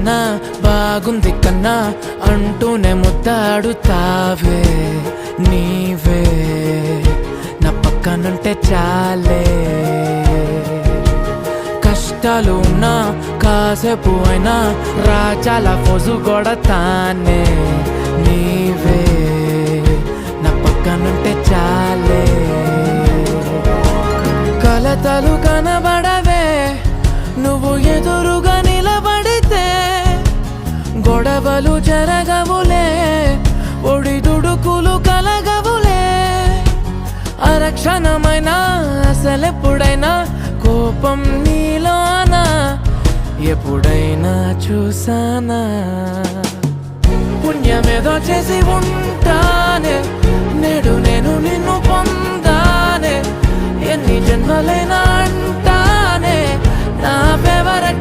కన్నా బాగుంది కన్నా అంటూనే ముద్దాడుతావే నీవే నా పక్కనుంటే చాలే. కష్టాలు ఉన్నా కాసేపు అయినా రాజాల ఫోజు కొడతానే నీవే నా పక్కనుంటే చాలే. కలతలు కనబడవే నువ్వు ఎదురుగా నిలబడితే, గొడవలు జరగవులే ఒడిదుడుకులు కలగవులే. అరక్షణమైనా అసలెప్పుడైనా కోపం నీలోనా ఎప్పుడైనా చూసానా? పుణ్యమేదో చేసి ఉంటానే నేడు నేను నిన్ను పొందానే. ఎన్ని జన్మలైనా